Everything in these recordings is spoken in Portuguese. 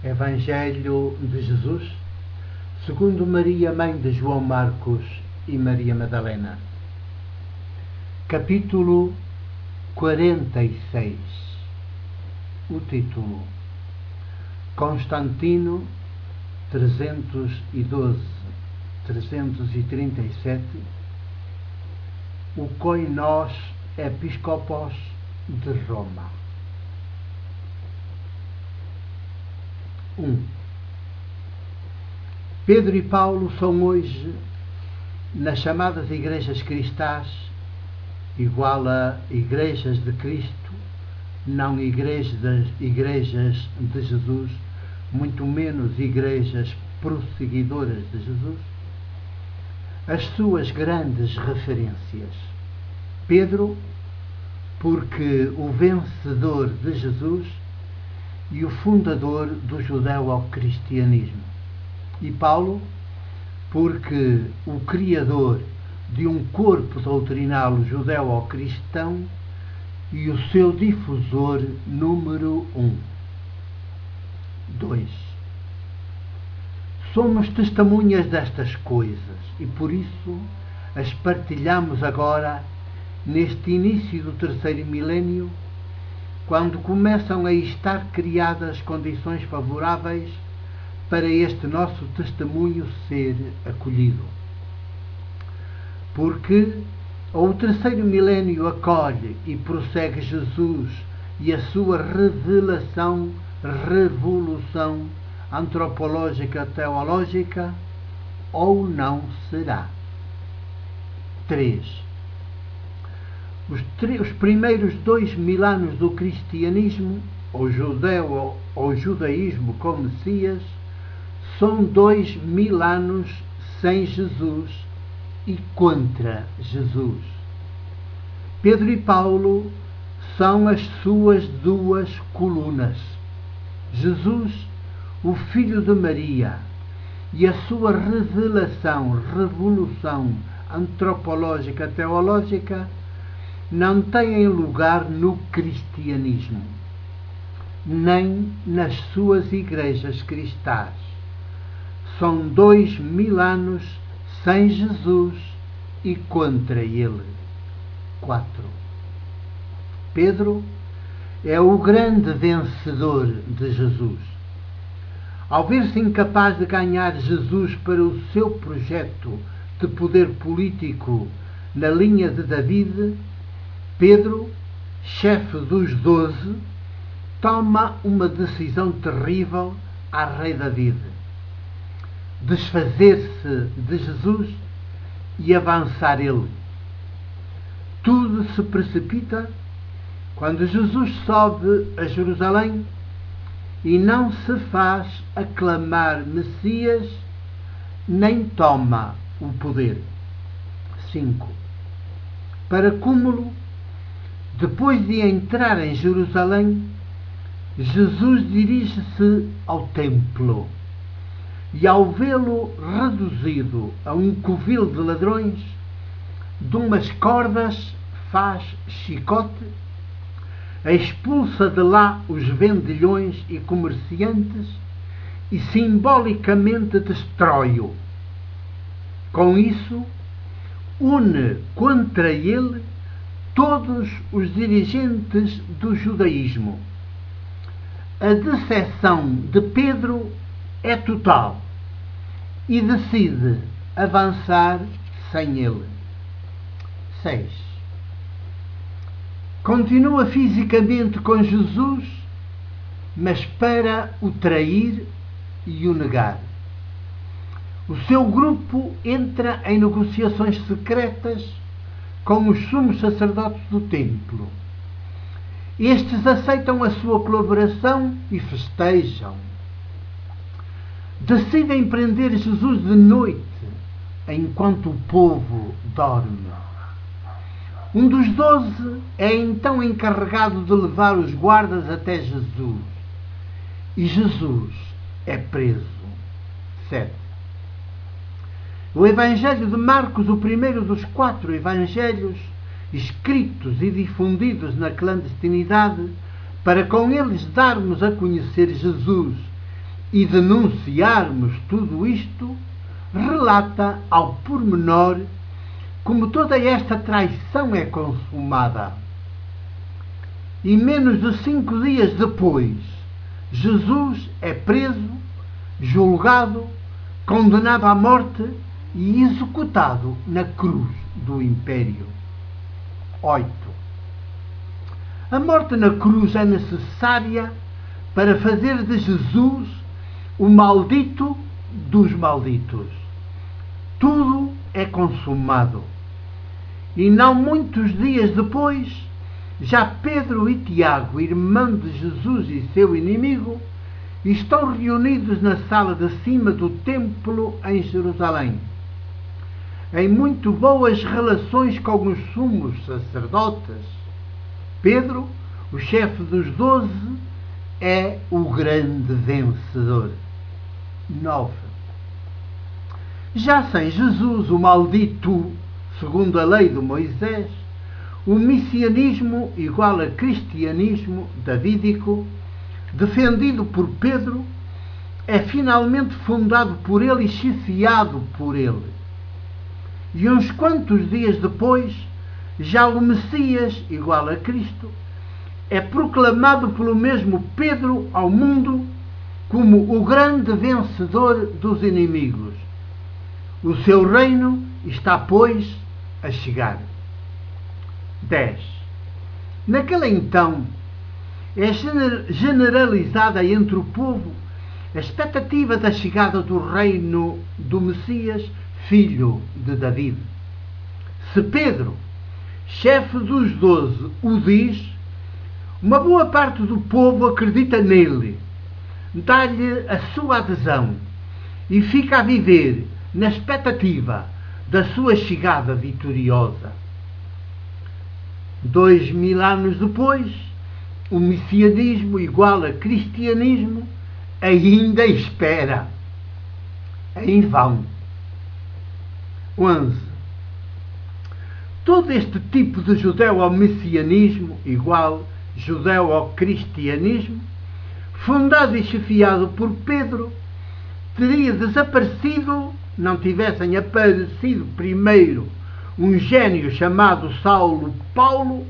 Evangelho de Jesus, segundo Maria, mãe de João Marcos e Maria Madalena. Capítulo 46. O título: Constantino 312-337, o Koinos Episcopos de Roma. 1. Pedro e Paulo são hoje, nas chamadas igrejas cristãs, igual a igrejas de Cristo, não igrejas de Jesus, muito menos igrejas prosseguidoras de Jesus, as suas grandes referências. Pedro, porque o vencedor de Jesus e o fundador do judeu-cristianismo. E Paulo, porque o criador de um corpo doutrinal judeu-cristão e o seu difusor número 1. 2. Somos testemunhas destas coisas e por isso as partilhamos agora, neste início do terceiro milénio, quando começam a estar criadas condições favoráveis para este nosso testemunho ser acolhido. Porque o terceiro milénio acolhe e prossegue Jesus e a sua revolução antropológica teológica, ou não será. 3. Os primeiros 2000 anos do cristianismo, ou judaísmo com Messias, são 2000 anos sem Jesus e contra Jesus. Pedro e Paulo são as suas duas colunas. Jesus, o Filho de Maria, e a sua revolução antropológica teológica não têm lugar no cristianismo, nem nas suas igrejas cristãs. São 2000 anos sem Jesus e contra ele. 4. Pedro é o grande vencedor de Jesus. Ao ver-se incapaz de ganhar Jesus para o seu projeto de poder político na linha de David, Pedro, chefe dos 12, toma uma decisão terrível a rei David: desfazer-se de Jesus e avançar ele. Tudo se precipita quando Jesus sobe a Jerusalém e não se faz aclamar Messias, nem toma o poder. 5. Para cúmulo, depois de entrar em Jerusalém, Jesus dirige-se ao templo e, ao vê-lo reduzido a um covil de ladrões, de umas cordas faz chicote, expulsa de lá os vendilhões e comerciantes e simbolicamente destrói-o. Com isso, une contra ele todos os dirigentes do judaísmo. A decepção de Pedro é total e decide avançar sem ele. 6. Continua fisicamente com Jesus, mas para o trair e o negar. O seu grupo entra em negociações secretas com os sumos sacerdotes do templo. Estes aceitam a sua colaboração e festejam. Decidem prender Jesus de noite, enquanto o povo dorme. Um dos 12 é então encarregado de levar os guardas até Jesus. E Jesus é preso. 7. O Evangelho de Marcos, o primeiro dos 4 evangelhos, escritos e difundidos na clandestinidade, para com eles darmos a conhecer Jesus e denunciarmos tudo isto, relata ao pormenor como toda esta traição é consumada. E menos de 5 dias depois, Jesus é preso, julgado, condenado à morte e executado na cruz do Império. 8. A morte na cruz é necessária para fazer de Jesus o maldito dos malditos. Tudo é consumado. E não muitos dias depois, já Pedro e Tiago, irmão de Jesus e seu inimigo, estão reunidos na sala de cima do templo em Jerusalém, em muito boas relações com os sumos sacerdotes. Pedro, o chefe dos 12, é o grande vencedor. 9. Já sem Jesus, o maldito, segundo a lei de Moisés, o messianismo igual a cristianismo davídico, defendido por Pedro, é finalmente fundado por ele e chefiado por ele. E uns quantos dias depois, já o Messias, igual a Cristo, é proclamado pelo mesmo Pedro ao mundo como o grande vencedor dos inimigos. O seu reino está, pois, a chegar. 10. Naquele então, é generalizada entre o povo a expectativa da chegada do reino do Messias, filho de David. Se Pedro, chefe dos 12, o diz, uma boa parte do povo acredita nele, dá-lhe a sua adesão e fica a viver na expectativa da sua chegada vitoriosa. 2000 anos depois, o messianismo igual a cristianismo ainda espera, em vão. 11. Todo este tipo de judeu ao messianismo igual judeu ao cristianismo, fundado e chefiado por Pedro, teria desaparecido, não tivessem aparecido primeiro um gênio chamado Saulo Paulo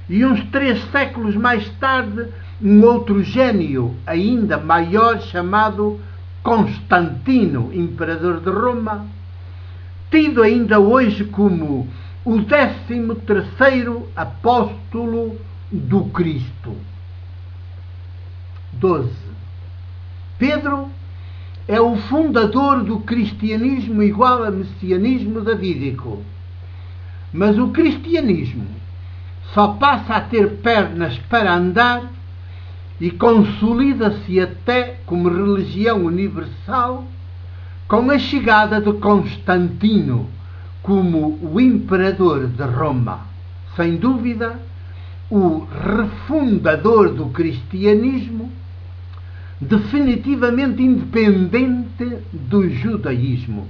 e uns 3 séculos mais tarde um outro gênio ainda maior chamado Constantino, imperador de Roma, tido ainda hoje como o 13º apóstolo do Cristo. 12. Pedro é o fundador do cristianismo igual a messianismo davídico. Mas o cristianismo só passa a ter pernas para andar e consolida-se até como religião universal com a chegada de Constantino como o imperador de Roma. Sem dúvida, o refundador do cristianismo, definitivamente independente do judaísmo.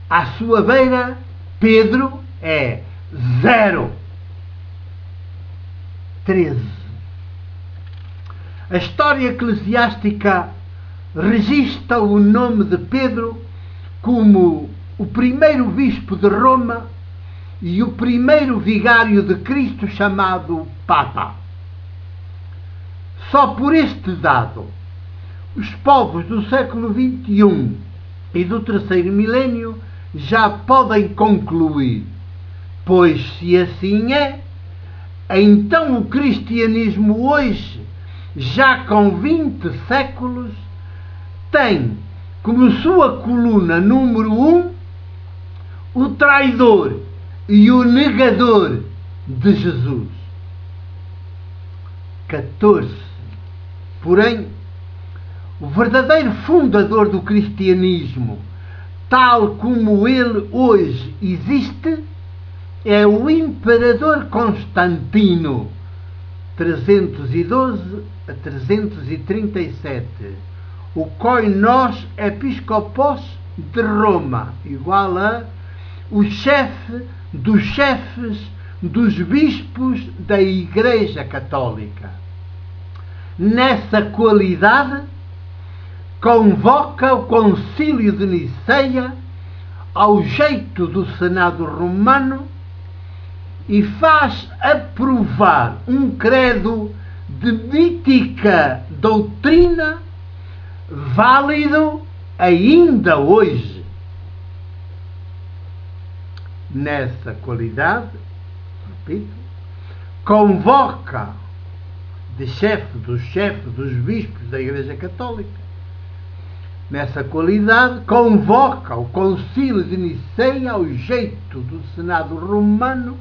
À sua beira, Pedro é 0. 13. A história eclesiástica registra o nome de Pedro como o primeiro bispo de Roma e o primeiro vigário de Cristo chamado Papa. Só por este dado, os povos do século XXI e do terceiro milénio já podem concluir, pois se assim é, então o cristianismo hoje, já com 20 séculos, tem como sua coluna número 1 o traidor e o negador de Jesus. 14. Porém, o verdadeiro fundador do cristianismo, tal como ele hoje existe, é o imperador Constantino, 312 a 337, o Koinos Episcopos de Roma, igual a o chefe dos chefes dos bispos da Igreja Católica. Nessa qualidade, convoca o Concílio de Niceia ao jeito do Senado romano e faz aprovar um credo de mítica doutrina válido ainda hoje. Nessa qualidade, repito, convoca de chefe dos bispos da Igreja Católica. Nessa qualidade, convoca o Concílio de Niceia ao jeito do Senado romano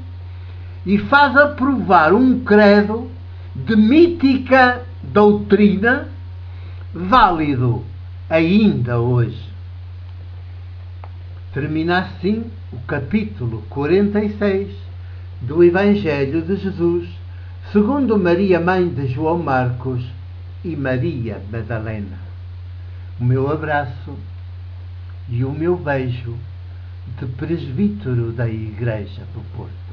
e faz aprovar um credo de mítica doutrina válido ainda hoje. Termina assim o capítulo 46 do Evangelho de Jesus, segundo Maria, mãe de João Marcos e Maria Madalena. O meu abraço e o meu beijo de presbítero da Igreja do Porto.